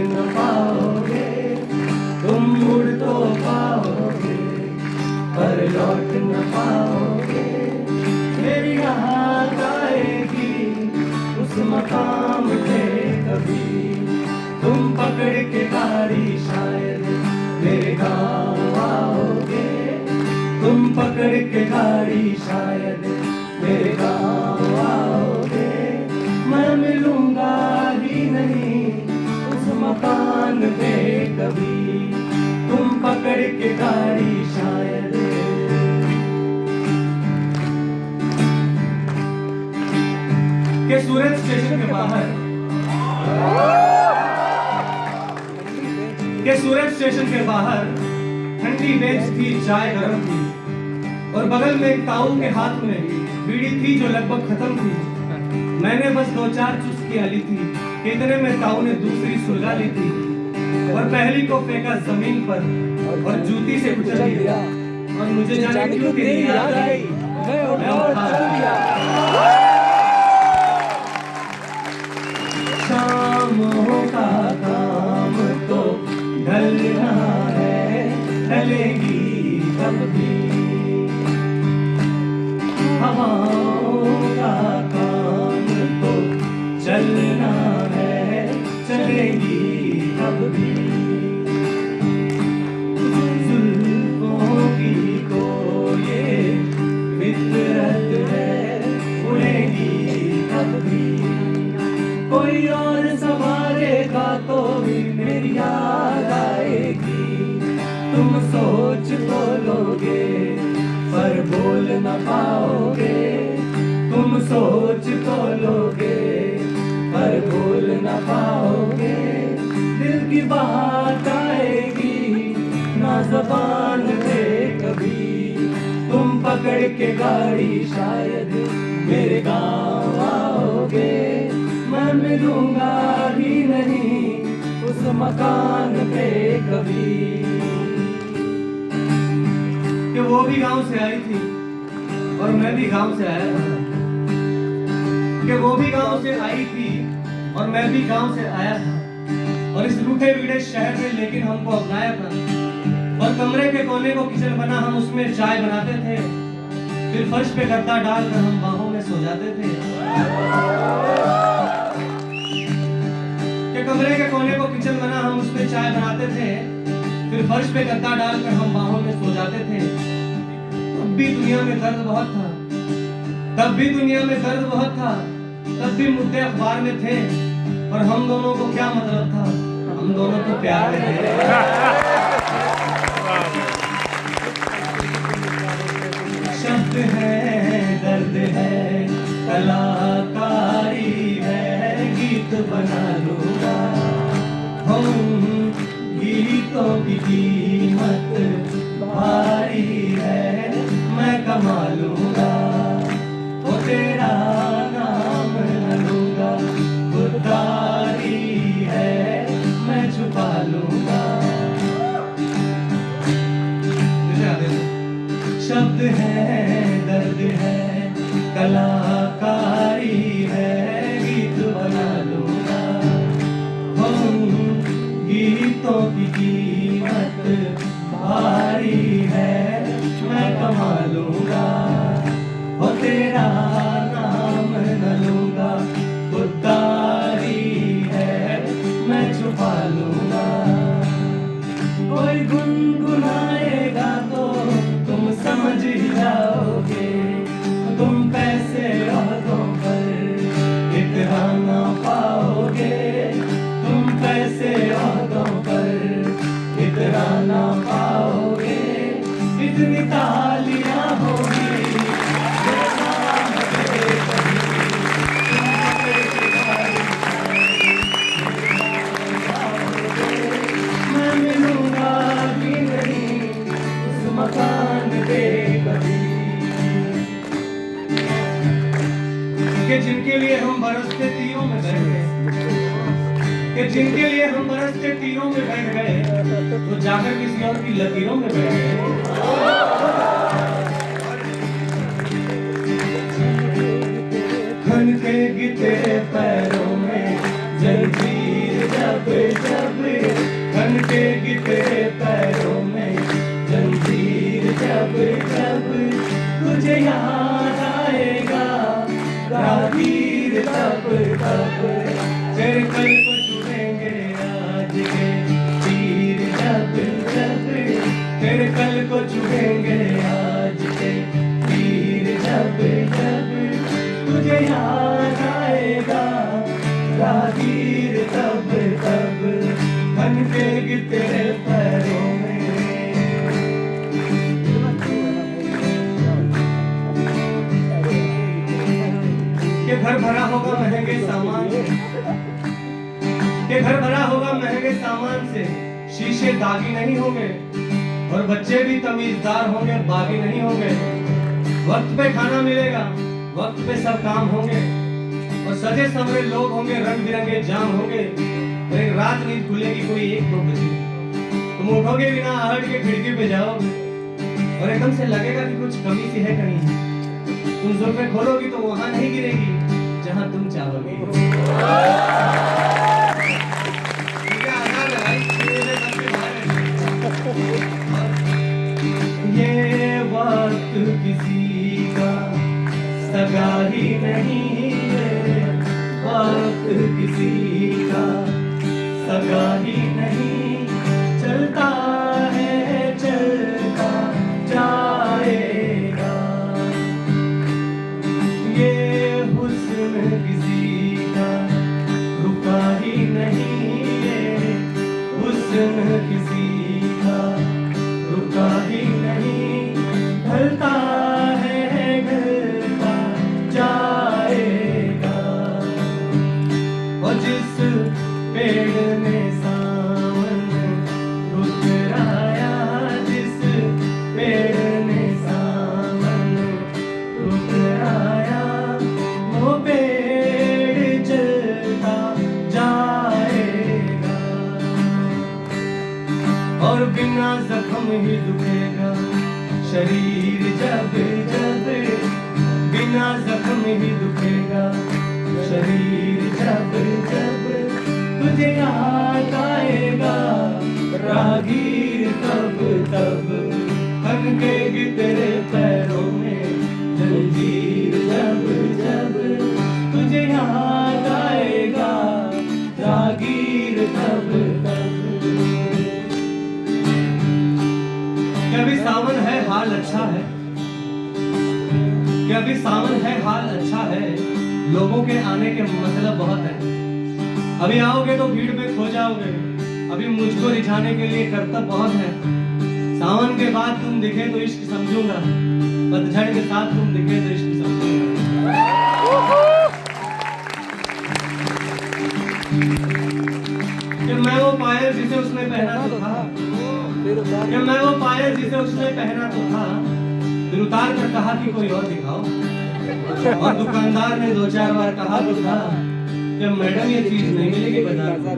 न पाओगे, तुम मुड़ तो पाओगे पर लौट न पाओगे। मेरी याद आएगी उस मकाम पे कभी, तुम पकड़ के गाड़ी शायद मेरे गाँव आओगे। तुम पकड़ के गाड़ी शायद मेरे गाँव आओगे। मैं मिलूंगा ही नहीं उस मकान पे कभी, तुम पकड़ के गाड़ी शायद। के सूरत स्टेशन के बाहर, के सूरत स्टेशन के बाहर ठंडी बेंच थी, चाय गर्म थी और बगल में एक ताऊ के हाथ में बीड़ी थी जो लगभग खत्म थी। मैंने बस 2-4 चुस्कियां ली थी कि इतने में ताऊ ने दूसरी सुलगा ली थी और पहली को फेंका जमीन पर और जूती से कुचल दिया। और मुझे जाने क्यों तेरी याद आई, मैं और चल दिया। शामों का काम तो ढलना है, ढलेगी कब भी। हवाओं का काम तो चलना है, चलेगी कब भी। जुल्फों की को ये फितरत है, उड़ेगी कब भी। कोई और संभालेगा तो भी मेरी याद आएगी। तुम सोच तो लोगे पर बोल न पाओगे, तुम सोच तो लोगे पर बोल न पाओगे। दिल की बात आएगी ना ज़बान पे कभी, तुम पकड़ के गाड़ी शायद मेरे गाँव आओगे। मैं मिलूंगा ही नहीं उस मकान पे कभी। कि वो भी गांव से आई थी और मैं भी गांव से आया था, कि वो भी गांव से आई थी और मैं भी गांव से आया था। और इस रूठे बीड़े शहर में लेकिन हमको अपनाया था। और कमरे के कोने को किचन बना, हम उसमें चाय बनाते थे, फिर फर्श पे गद्दा डालकर हम बाहों में सो जाते थे। कि कमरे के कोने को किचन बना, हम उसमें चाय बनाते थे, फिर फर्श पे गद्दा डालकर हम बाहों में सो जाते थे। तब भी दुनिया में दर्द बहुत था, तब भी दुनिया में दर्द बहुत था, तब भी मुद्दे अखबार में थे। और हम दोनों को क्या मतलब था, हम दोनों तो प्यार में थे। शब्द है, दर्द है, कलाकारी है, गीत बना लूंगा। हम गीतों की कीमत भारी है, मैं कमा लूंगा। वो तेरा नाम न लूंगा, खुददारी है, मैं छुपा लूंगा। शब्द है, दर्द है, कलाकारी है, गीत बना लूंगा। हम गीतों की कीमत भारी है, मैं कमा लूंगा। वो तेरा नाम न लूंगा, खुददारी है, मैं छुपा लूंगा। कोई गुनगुनाएगा तो तुम समझ ही जाओगे, तुम पैसे औरों पर इतना ना पाओगे, तुम पैसे औरों पर इतना ना पाओगे। इतनी तालियां होगी मैं मिलूंगा भी नहीं उस मकान पे कभी। कि जिनके लिए हम बरसते तीरों में बैठ गए, कि जिनके लिए हम बरसते तीरों में बैठ गए, तो जाकर किसी और की लकीरों में बैठ गए। खनकेगी तेरे पैरों में जंजीर जब जब जब जब फिर कल को चुभेंगे आज के तीर जब जब तुझे याद आएगा राहगीर तब तब बनके तेरे पैरों में। के घर भरा होगा महंगे सामान से, के घर भरा होगा महंगे सामान से, शीशे दागी नहीं होंगे और बच्चे भी तमीजदार होंगे, बागी नहीं होंगे। वक्त पे खाना मिलेगा, वक्त पे सब काम होंगे और सजे संवरे लोग होंगे, रंग बिरंगे जाम होंगे। और एक रात नींद खुलेगी कोई 1-2 बजे, तुम उठोगे बिना आहट के खिड़की पे जाओगे और एकदम से लगेगा कि कुछ कमी सी है कहीं। तुम जुल्फें खोलोगी तो वहां नहीं गिरेगी जहां तुम चाहोगे। ये वक्त किसी का सगा ही नहीं है, वक्त किसी का सगा ही नहीं, चलता है चलता जाएगा। ये हुस्न किसी का रुका ही नहीं है, हुस्न किसी का रुका ही नहीं, ढलता है ढलता जाएगा। और जिस पेड़ में सावन रुतराया, जिस पेड़ में सावन रुतराया, वो पेड़ जलता जाएगा और बिना जख्म ही दुखेगा शरीर जब जब, बिना जख्म ही दुखेगा शरीर जब जब तुझे याद आएगा राहगीर तब तब बनके तेरे पैरों में जंजीर जब जब तुझे याद आएगा राहगीर तब तब। क्या भी सावन है हाल अच्छा है, क्या भी सावन है हाल अच्छा है, लोगों के आने के मतलब बहुत है। अभी आओगे तो भीड़ में खो जाओगे, अभी मुझको रिझाने के लिए करतब बहुत है। सावन के बाद तुम दिखे तो इश्क समझूंगा, पतझड़ के साथ तुम दिखे तो इश्क समझूंगा। कि मैं वो पायल जिसे उसने पहना तो था, कि मैं वो पायल जिसे उसने पहना तो था, फिर उतार कर कहा कि कोई और दिखाओ। और दुकानदार ने 2-4 बार कहा तो था कि मैडम ये चीज नहीं मिलेगी बाजार में।